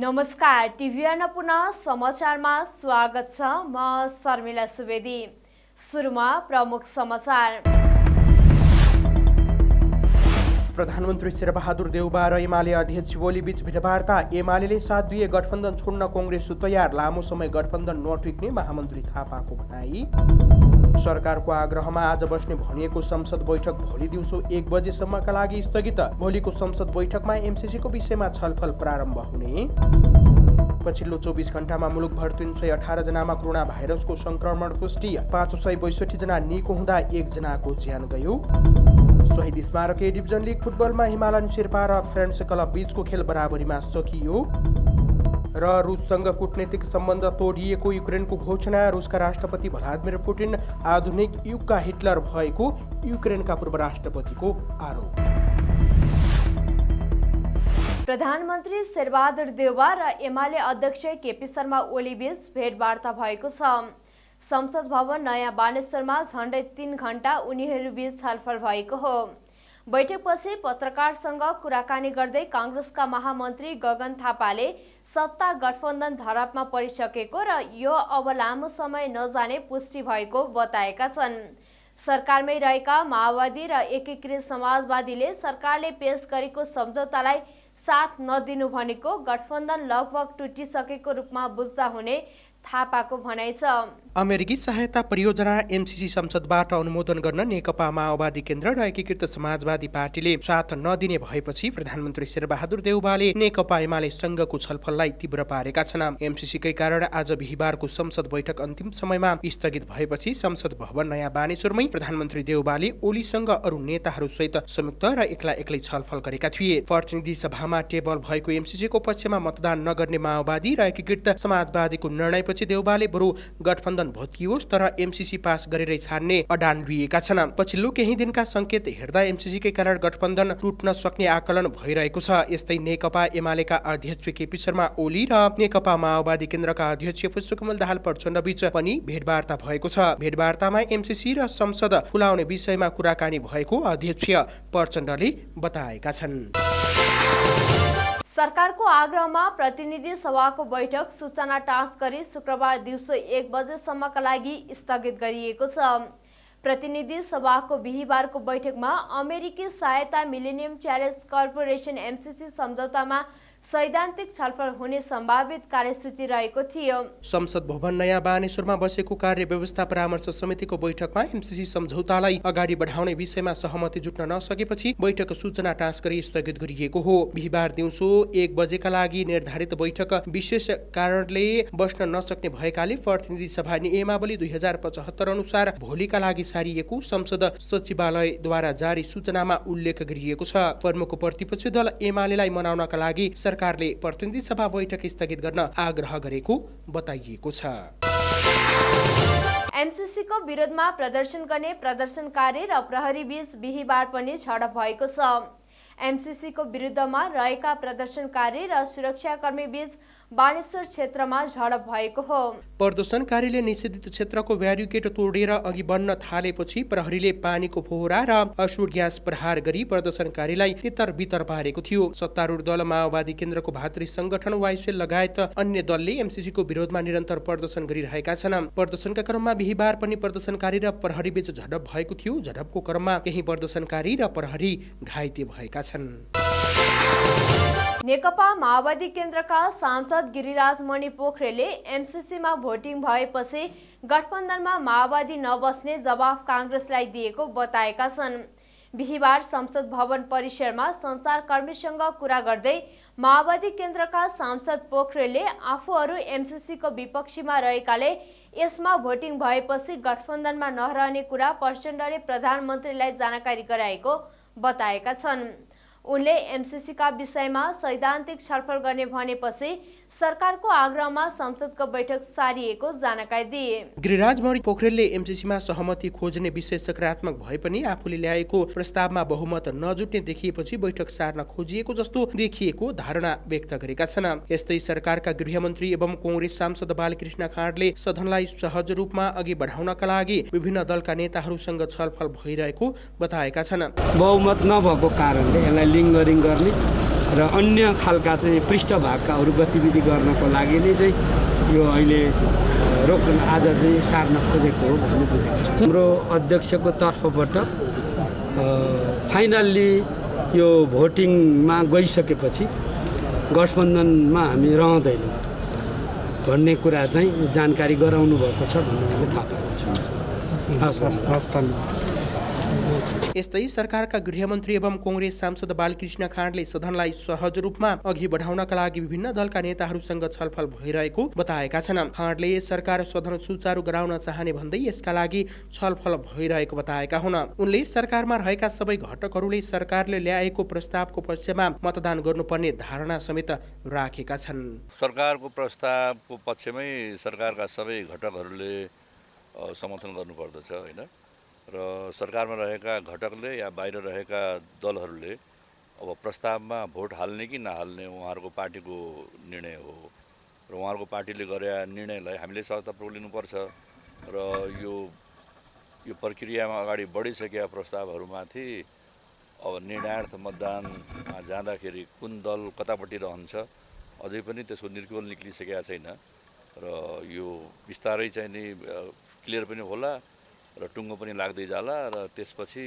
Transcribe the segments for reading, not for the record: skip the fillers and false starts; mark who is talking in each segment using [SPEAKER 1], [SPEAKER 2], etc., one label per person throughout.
[SPEAKER 1] नमस्कार, टिभी अन्नपूर्ण समाचारमा स्वागत छ। म शर्मिला सुवेदी। सुरुमा प्रमुख समाचार।
[SPEAKER 2] प्रधानमन्त्री शेरबहादुर देउबा र एमाले अध्यक्ष ओली बीच भेटवार्ता। एमाले साथ दिए गठबन्धन छोड्न कांग्रेस तयार। लामो समय गठबन्धन नटिक्ने महामन्त्री थापाको भनाई। सरकारको आग्रहमा आज बस्ने भनिएको संसद बैठक भोलि दिउँसो 1 बजेसम्मका लागि स्थगित। भोलिको संसद बैठकमा एमसीसीको विषयमा छलफल प्रारम्भ हुने। पछिल्लो 24 घण्टामा मुलुकभर 318 जनामा कोरोना भाइरसको संक्रमण पुष्टि। 562 जना निको हुँदा 1 जनाको ज्यान गयो। शहीद स्मारक ए डिभिजन लिग फुटबलमा हिमालयन शेर्पा र फ्रेन्ड्स क्लब बीचको खेल बराबरीमा सकियो। र रुससँग कूटनीतिक सम्बन्ध तोडिएको युक्रेनको घोषणा। रुसका राष्ट्रपति भ्लादिमिर पुटिन आधुनिक युगका हिटलर भएको युक्रेनका पूर्व राष्ट्रपतिको आरोप।
[SPEAKER 1] प्रधानमन्त्री शेरबहादुर देउबा र एमाले अध्यक्ष केपी शर्मा ओली बीच भेटवार्ता भएको छ। संसद भवन नयाँ बानेश्वरमा झण्डै 3 घण्टा उनीहरूबीच छलफल भएको हो। बैठकपछि पत्रकारसँग कुराकानी गर्दै कांग्रेसका महामन्त्री गगन थापाले सत्ता गठबन्धन धरापमा परिसकेको र यो अब लामो समय नजाने पुष्टि भएको बताएका छन्। सरकारमै रहेका माओवादी र एकीकृत समाजवादीले सरकारले पेश गरेको सम्झौतालाई साथ नदिनु भनेको गठबन्धन लगभग टुटिसकेको रूपमा बुझ्दा हुने थापाको भनाइ छ।
[SPEAKER 2] अमेरिकी सहायता परियोजना एमसीसी संसदबाट अनुमोदन गर्न नेकपा माओवादी केन्द्र र एकीकृत समाजवादी पार्टीले साथ नदिने भएपछि प्रधानमन्त्री शेरबहादुर देउबाले नेकपा एमाले सँगको छलफललाई तीव्र पारेका छन्। एमसीसीकै कारण आज बिहीबारको संसद बैठक अन्तिम समयमा स्थगित भएपछि संसद भवन नयाँ बानेश्वरमै प्रधानमन्त्री देउबाले ओलीसँग अरू नेताहरूसहित संयुक्त र एक्लै छलफल गरेका थिए। प्रतिनिधि सभामा टेबल भएको एमसीसीको पक्षमा मतदान नगर्ने माओवादी र एकीकृत समाजवादीको निर्णयपछि देउबाले बरु गठबन्धन भत्कियोस् तर एमसीसी पास गरेरै छाड्ने अडान लिएका छन्। पछिल्लो केही दिनका संकेत हेर्दा एमसीसीकै कारण गठबन्धन टुट्न सक्ने आकलन भइरहेको छ। यस्तै नेकपा एमालेका अध्यक्ष केपी शर्मा ओली र नेकपा माओवादी केन्द्रका अध्यक्ष पुष्पकमल दाहाल प्रचण्ड बीच पनि भेटवार्ता भएको छ। भेटवार्तामा एमसीसी र संसद खुलाउने विषयमा कुराकानी भएको अध्यक्ष प्रचण्डले बताएका छन्।
[SPEAKER 1] सरकारको आग्रहमा प्रतिनिधि सभाको बैठक सूचना टाँस गरी शुक्रबार दिउँसो 1 बजेसम्मका लागि स्थगित गरिएको छ। प्रतिनिधि सभाको बिहीबारको बैठकमा अमेरिकी सहायता मिलेनियम च्यालेन्ज कर्पोरेसन एमसीसी सम्झौतामा सैद्धान्तिक छलफल हुने सम्भावित कार्यसूची रहेको थियो।
[SPEAKER 2] संसद भवन नयाँ बानेश्वरमा बसेको कार्य व्यवस्था परामर्श समितिको बैठकमा एमसीसी सम्झौतालाई अगाडि बढाउने विषयमा सहमति जुट्न नसकेपछि बैठक सूचना टाँस गरी स्थगित गरिएको हो। बिहीबार दिउँसो 1 बजेका लागि निर्धारित बैठक विशेष कारणले बस्न नसक्ने भएकाले प्रतिनिधि सभा नियमावली 2075 अनुसार भोलिका लागि सारिएको संसद सचिवालयद्वारा जारी सूचनामा उल्लेख गरिएको छ। प्रमुख प्रतिपक्षी दल एमालेलाई मनाउनका लागि सरकारले प्रतिनिधि सभा बैठक स्थगित गर्न आग्रह गरेको बताइएको छ।
[SPEAKER 1] एमसीसीको विरोधमा प्रदर्शन गर्ने प्रदर्शनकारी र प्रहरी बीच बिहीबार पनि झडप भएको छ। एमसीसीको विरुद्धमा रहेका प्रदर्शनकारी र सुरक्षाकर्मी बीच बानेश्वर क्षेत्रमा झडप भएको हो।
[SPEAKER 2] प्रदर्शनकारीले निषेधित क्षेत्रको ब्यारिकेड तोडेर अघि बढ्न थालेपछि प्रहरीले पानीको फोहरा र असुर ग्यास प्रहार गरी प्रदर्शनकारीलाई तितर बितर पारेको थियो। सत्तारूढ दल माओवादी केन्द्रको भातृ संगठन वाइसेल लगायत अन्य दलले एमसीसीको विरोधमा निरन्तर प्रदर्शन गरिरहेका छन्। प्रदर्शनका क्रममा बिहीबार पनि प्रदर्शनकारी र प्रहरी बीच झडप भएको थियो। झडपको क्रममा केही प्रदर्शनकारी र प्रहरी घाइते भएका छन्।
[SPEAKER 1] नेकपा माओवादी केन्द्रका सांसद गिरिराज मणि पोखरेलले एमसीसीमा भोटिङ भएपछि गठबन्धनमा माओवादी नबस्ने जवाफ कांग्रेसलाई दिएको बताएका छन्। बिहीबार संसद भवन परिसरमा सञ्चारकर्मीसँग कुरा गर्दै माओवादी केन्द्रका सांसद पोखरेलले आफूहरू एमसीसीको विपक्षीमा रहेकाले यसमा भोटिङ भएपछि गठबन्धनमा नरहने कुरा प्रचण्डले प्रधानमन्त्रीलाई जानकारी गराएको बताएका छन्। उनले एमसीसीका विषयमा सैद्धान्तिक छलफल गर्ने भनेपछि सरकारको आग्रहमा संसदको बैठक सारिएको जानकारी दिए।
[SPEAKER 2] गिरिराज मणि पोखरेलले एमसीसीमा सहमति खोज्ने विषय सकारात्मक भए पनि आफूले ल्याएको प्रस्तावमा बहुमत नजुट्ने देखिएपछि बैठक सार्न खोजिएको जस्तो देखिएको धारणा व्यक्त गरेका छन्। यस्तै सरकारका गृहमन्त्री एवं कांग्रेस सांसद बालकृष्ण खाँडले सदनलाई सहज रूपमा अघि बढाउनका लागि विभिन्न दलका नेताहरूसँग छलफल भइरहेको बताएका छन्।
[SPEAKER 3] बहुमत नभएको कारणले यसलाई लिङ्गरिङ गर्ने र अन्य खालका चाहिँ पृष्ठभागका अरू गतिविधि गर्नको लागि नै चाहिँ यो अहिले आज चाहिँ सार्न खोजेको हो भन्ने बुझेको छु। हाम्रो अध्यक्षको तर्फबाट फाइनल्ली यो भोटिङमा गइसकेपछि गठबन्धनमा हामी रहँदैनौँ भन्ने कुरा चाहिँ जानकारी गराउनु भएको छ भन्ने मैले थाहा पाएको छु।
[SPEAKER 2] यस्तै सरकारका गृहमन्त्री एवं कांग्रेस सांसद बालकृष्ण खाँडले सदनलाई सहज रूपमा अघि बढाउनका लागि विभिन्न दलका नेताहरूसँग छलफल भइरहेको बताएका छन्। खाँडले सरकार सदन सुचारू गराउन चाहने भन्दै यसका लागि छलफल भइरहेको बताएका हुन्। उनले सरकारमा रहेका सबै घटकहरूले सरकारले ल्याएको प्रस्तावको पक्षमा मतदान गर्नुपर्ने धारणा समेत राखेका छन्।
[SPEAKER 4] सरकारको प्रस्तावको पक्षमै सरकारका सबै घटकहरूले समर्थन गर्नुपर्दछ हैन र सरकारमा रहेका घटकले या बाहिर रहेका दलहरूले अब प्रस्तावमा भोट हाल्ने कि नहाल्ने उहाँहरूको पार्टीको निर्णय हो र उहाँहरूको पार्टीले गरे निर्णयलाई हामीले सत्तापूर्वक लिनुपर्छ र यो प्रक्रियामा अगाडि बढिसकेका प्रस्तावहरूमाथि अब निर्णयार्थ मतदानमा जाँदाखेरि कुन दल कतापट्टि रहन्छ अझै पनि त्यसको निर्कुल निक्लिसकेका छैन र यो बिस्तारै चाहिँ नि क्लियर पनि होला र टुङ्गो पनि लाग्दै जाला र त्यसपछि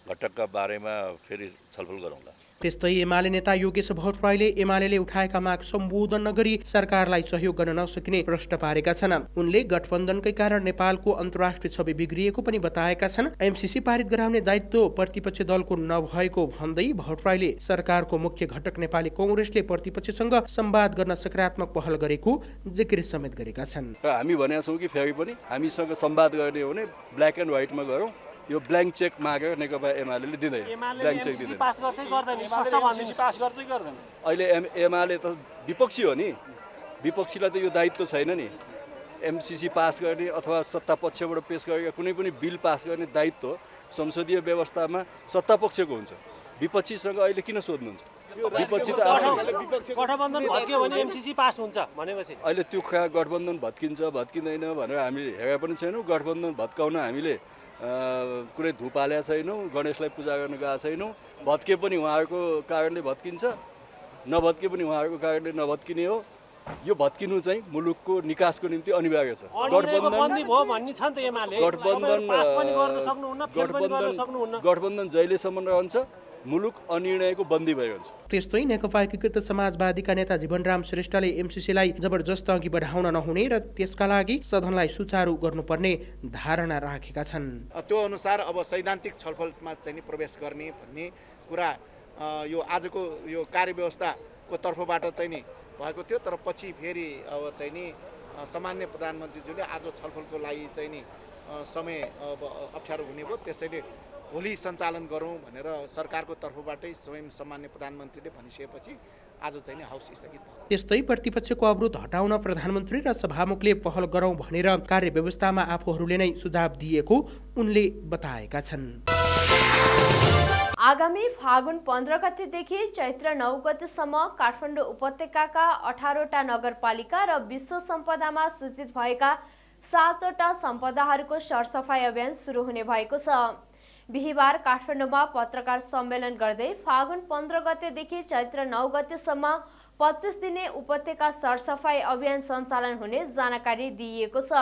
[SPEAKER 4] घटकका बारेमा फेरि छलफल गरौँला।
[SPEAKER 2] त्यस्तै एमाले नेता योगेश भट्टराईले एमाले उठाएका माग सम्बोधन नगरी सरकारलाई सहयोग गर्न नसकिने प्रश्न पारेका छन्। उनले गठबन्धनकै कारण नेपालको अन्तर्राष्ट्रिय छवि बिग्रिएको पनि बताएका छन्। एमसीसी पारित गराउने दायित्व प्रतिपक्ष दलको नभएको भन्दै भट्टराईले सरकारको मुख्य घटक नेपाली कांग्रेसले प्रतिपक्षसँग संवाद गर्न सकारात्मक पहल गरेको जिकिर समेत गरेका छन्।
[SPEAKER 5] हामी भनेका छौँ कि फेरि पनि हामीसँग संवाद गर्ने हो भने ब्ल्याक एन्ड व्हाइटमा गरौँ। यो ब्ल्याङ्क चेक मागेर नेकपा एमाले दिँदैन, ब्ल्याङ्क चेक दिँदैन। अहिले एमाले त विपक्षी हो नि, विपक्षीलाई त यो दायित्व छैन नि। एमसीसी पास गर्ने अथवा सत्ता पक्षबाट पेश गरेका कुनै पनि बिल पास गर्ने दायित्व संसदीय व्यवस्थामा सत्ता पक्षको हुन्छ। विपक्षीसँग अहिले किन सोध्नुहुन्छ? विपक्षी त
[SPEAKER 6] गठबन्धन भत्कियो भने एमसीसी पास हुन्छ भनेपछि
[SPEAKER 5] अहिले त्यो गठबन्धन भत्किँदैन भनेर हामी हेरेका पनि छैनौँ। गठबन्धन भत्काउन हामीले कुनै धुप हालेका छैनौँ, गणेशलाई पूजा गर्न गएको छैनौँ। भत्के पनि उहाँहरूको कारणले भत्किन्छ, नभत्के पनि उहाँहरूको कारणले नभत्किने हो। यो भत्किनु चाहिँ मुलुकको निकासको निम्ति अनिवार्य छ। गठबन्धन जहिलेसम्म रहन्छ मुलुक अनिर्णयको बन्दी भइरहन्छ।
[SPEAKER 2] त्यस्तै नेकपा एकीकृत समाजवादीका नेता जीवनराम श्रेष्ठले एमसीसीलाई जबरजस्त अघि बढाउन नहुने र त्यसका लागि सदनलाई सुचारू गर्नुपर्ने धारणा राखेका छन्।
[SPEAKER 7] त्यो अनुसार अब सैद्धान्तिक छलफलमा चाहिँ प्रवेश गर्ने भन्ने कुरा यो आजको यो कार्यव्यवस्थाको तर्फबाट चाहिँ नि भएको थियो। तर पछि फेरि अब चाहिँ नि सामान्य प्रधानमन्त्रीज्यूले आज छलफलको लागि चाहिँ नि समय अब अप्ठ्यारो हुने भयो, त्यसैले भोलि सञ्चालन गरौँ भनेर सरकारको तर्फबाटै स्वयं सामान्य प्रधानमन्त्रीले भनिसकेपछि आज चाहिँ हाउस स्थगित भयो।
[SPEAKER 2] त्यस्तै प्रतिपक्षको अवरोध हटाउन प्रधानमन्त्री र सभामुखले पहल गरौँ भनेर कार्यव्यवस्थामा आफूहरूले नै सुझाव दिएको उनले बताएका छन्।
[SPEAKER 1] आगामी फागुन 15 गतेदेखि चैत्र 9 गतेसम्म काठमाडौँ उपत्यकाका 18वटा नगरपालिका र विश्व सम्पदामा सूचित भएका 7वटा सम्पदाहरूको सरसफाई अभियान सुरु हुने भएको छ। बिहिबार काठमाडौँमा पत्रकार सम्मेलन गर्दै फागुन 15 गतेदेखि चैत्र 9 गतेसम्म 25 दिने उपत्यका सरसफाई अभियान सञ्चालन हुने जानकारी दिइएको छ।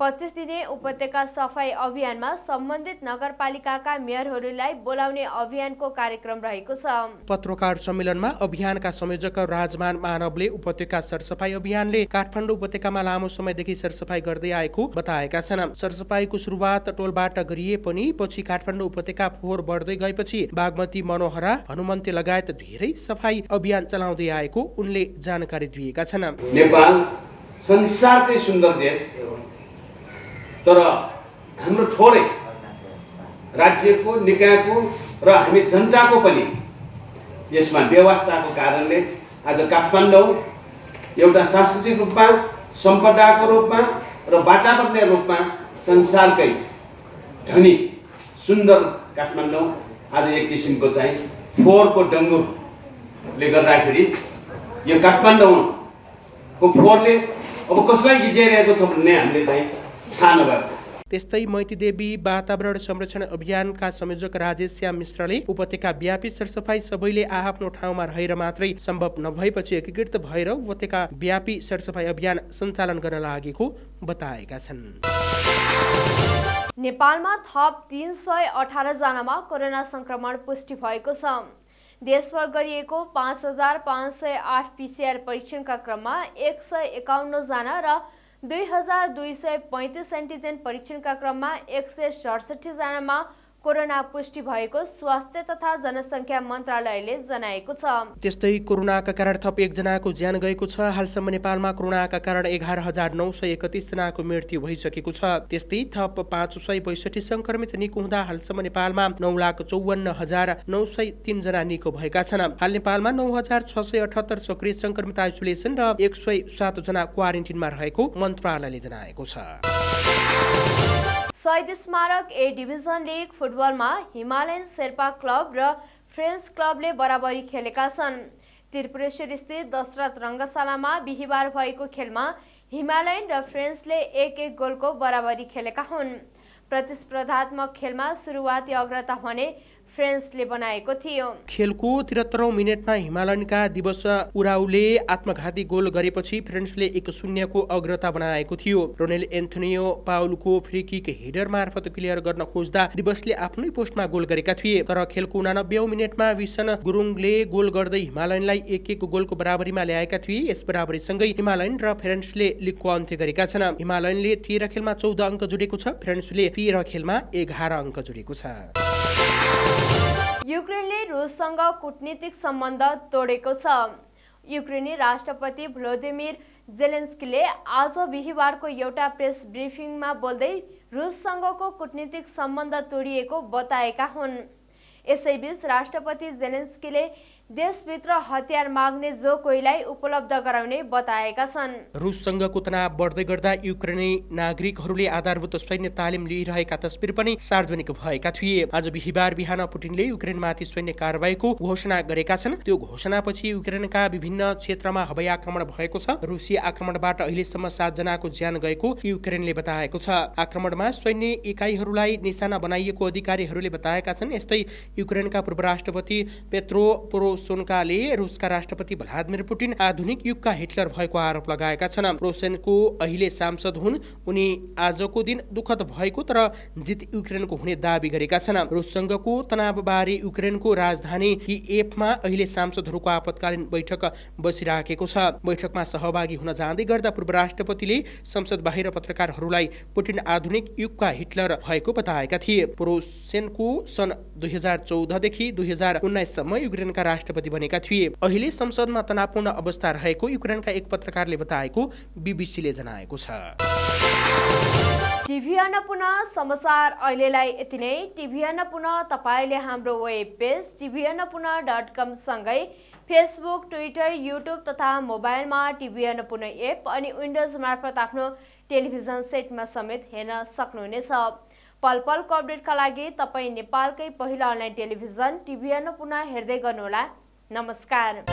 [SPEAKER 1] 25 दिने उपत्यका सफाई अभियानमा सम्बन्धित नगरपालिकाका मेयरहरूलाई बोलाउने अभियानको कार्यक्रम रहेको छ।
[SPEAKER 2] पत्रकार सम्मेलनमा अभियानका संयोजक राजमान मानवले उपत्यका सरसफाई अभियानले काठमाडौँ उपत्यकामा लामो समयदेखि सरसफाई गर्दै आएको बताएका छन्। सरसफाईको सुरुवात टोलबाट गरिए पनि पछि काठमाडौँ उपत्यका फोहोर बढ्दै गएपछि बागमती, मनोहरा, हनुमन्ते लगायत धेरै सफाई अभियान चलाउँदै आएको उनले जानकारी दिएका छन्।
[SPEAKER 8] नेपाल संसारकै सुन्दर देश, तर हाम्रो थोरै राज्यको, निकायको र हामी जनताको पनि यसमा व्यवस्थाको कारणले आज काठमाडौँ एउटा सांस्कृतिक रूपमा, सम्पदाको रूपमा र वातावरणीय रूपमा संसारकै धनी सुन्दर काठमाडौँ आज एक किसिमको चाहिँ फोहोरको डङ्गुरले गर्दाखेरि यो काठमाडौँको फोहोरले अब कसलाई गिज्याइरहेको छ भन्ने हामीले चाहिँ छानो भयो।
[SPEAKER 2] त्यस्तै मैतीदेवी वातावरण संरक्षण अभियानका संयोजक राजेश श्याम मिश्रले उपत्यका व्यापी सरसफाई सबैले आफ्नो ठाउँमा रहेर मात्रै सम्भव नभएपछि एकीकृत भएर उपत्यका व्यापी सरसफाई अभियान सञ्चालन गर्न लागेको बताएका छन्।
[SPEAKER 1] नेपालमा थप 318 जनामा कोरोना संक्रमण पुष्टि भएको छ। देशभर गरिएको 5508 PCR परीक्षणका क्रममा 151 जना र 2235 एन्टिजेन परीक्षणका क्रममा 167 जनामा कोरोना पुष्टि भएको स्वास्थ्य तथा जनसङ्ख्या मन्त्रालयले जनाएको छ।
[SPEAKER 2] त्यस्तै कोरोनाका कारण थप 1 जनाको ज्यान गएको छ। हालसम्म नेपालमा कोरोनाका कारण 11931 जनाको मृत्यु भइसकेको छ। त्यस्तै थप 562 संक्रमित निको हुँदा हालसम्म नेपालमा 9,54,903 जना निको भएका छन्। हाल नेपालमा 9,678 सक्रिय संक्रमित आइसोलेसन र 107 जना क्वारेन्टिनमा रहेको मन्त्रालयले जनाएको छ।
[SPEAKER 1] शहीद स्मारक ए डिभिजन लिग फुटबलमा हिमालयन शेर्पा क्लब र फ्रेन्च क्लबले बराबरी खेलेका छन्। त्रिपुरेश्वर स्थित दशरथ रङ्गशालामा बिहिबार भएको खेलमा हिमालयन र फ्रेन्चले 1-1 गोलको बराबरी खेलेका हुन्। प्रतिस्पर्धात्मक खेलमा सुरुवाती अग्रता भने फ्रेन्चले बनाएको थियो।
[SPEAKER 2] खेलको 73औं मिनेटमा हिमालयनका दिवस उराउले आत्मघाती गोल गरेपछि फ्रेन्चले 1-0 को अग्रता बनाएको थियो। रोनेल एन्थोनियो पाउलको फ्री किक हेडर मार्फत क्लियर गर्न खोज्दा दिवसले आफ्नै पोस्टमा गोल गरेका थिए। तर खेलको 89औं मिनेटमा विसन गुरुङले गोल गर्दै हिमालयनलाई 1-1 गोलको बराबरीमा ल्याएका थिए। यस बराबरीसँगै हिमालयन र फ्रेन्चले लिगको अन्त्य गरेका छन्। हिमालयनले 13 खेलमा 14 अङ्क जोडेको छ। फ्रेन्चले 13 खेलमा 11 अङ्क जोडेको छ।
[SPEAKER 1] युक्रेनले रुससँग कूटनीतिक सम्बन्ध तोडेको छ। युक्रेनी राष्ट्रपति भ्लोदिमिर जेलेन्स्कीले आज बिहिबारको एउटा प्रेस ब्रिफिङमा बोल्दै रुससँगको कूटनीतिक सम्बन्ध तोडिएको बताएका हुन्। यसैबीच राष्ट्रपति जेलेन्स्कीले देशभित्र हतियार माग्ने जो कोहीलाई उपलब्ध गराउने बताएका छन्।
[SPEAKER 2] रुससँगको तनाव बढ्दै गर्दा युक्रेनी नागरिकहरूले आधारभूत सैन्य तालिम लिइरहेका तस्बिर पनि सार्वजनिक भएका थिए। आज बिहिबार बिहान पुटिनले युक्रेनमाथि सैन्य कारबाहीको घोषणा गरेका छन्। त्यो घोषणापछि युक्रेनका विभिन्न क्षेत्रमा हवाई आक्रमण भएको छ। रुसी आक्रमणबाट अहिलेसम्म 7 जनाको ज्यान गएको युक्रेनले बताएको छ। आक्रमणमा सैन्य इकाइहरूलाई निशाना बनाइएको अधिकारीहरूले बताएका छन्। यस्तै युक्रेनका पूर्व राष्ट्रपति पेत्रो पोरोशेन्कोले रुसका राष्ट्रपति भ्लादिमिर पुटिन आधुनिक युगका हिटलर भएको आरोप लगाएका छन्। पोरोशेन्को अहिले सांसद हुन्। उनी आजको दिन दुःखद भएको तर जित युक्रेनको हुने दावी गरेका छन्। रुससँगको तनावबारे युक्रेनको राजधानी किएभमा अहिले सांसदहरूको आपतकालीन बैठक बसिराखेको छ। बैठकमा सहभागी हुन जाँदै गर्दा पूर्व राष्ट्रपतिले संसद बाहिर पत्रकारहरूलाई पुटिन आधुनिक युगका हिटलर भएको बताएका थिए। पोरोशेन्को सन् 2014 देखि 2019 सम्म युक्रेनका राष्ट्रपति बनेका थिए। अहिले संसदमा तनावपूर्ण अवस्था रहेको युक्रेनका एक पत्रकारले बताएको बीबीसीले जनाएको छ।
[SPEAKER 1] टिभी अन्नपूर्ण समाचार अहिलेलाई यति नै। टिभी अन्नपूर्ण तपाईले हाम्रो वेब पेज tvannapurna.com सँगै फेसबुक, ट्विटर, युट्युब तथा मोबाइलमा टिभी अन्नपूर्ण एप अनि विन्डोज मार्फत आफ्नो टेलिभिजन सेटमा समेत हेर्न सक्नुहुनेछ। पल पलको अपडेटका लागि तपाईँ नेपालकै पहिलो अनलाइन टेलिभिजन टिभी अन्नपूर्ण हेर्दै गर्नुहोला। नमस्कार।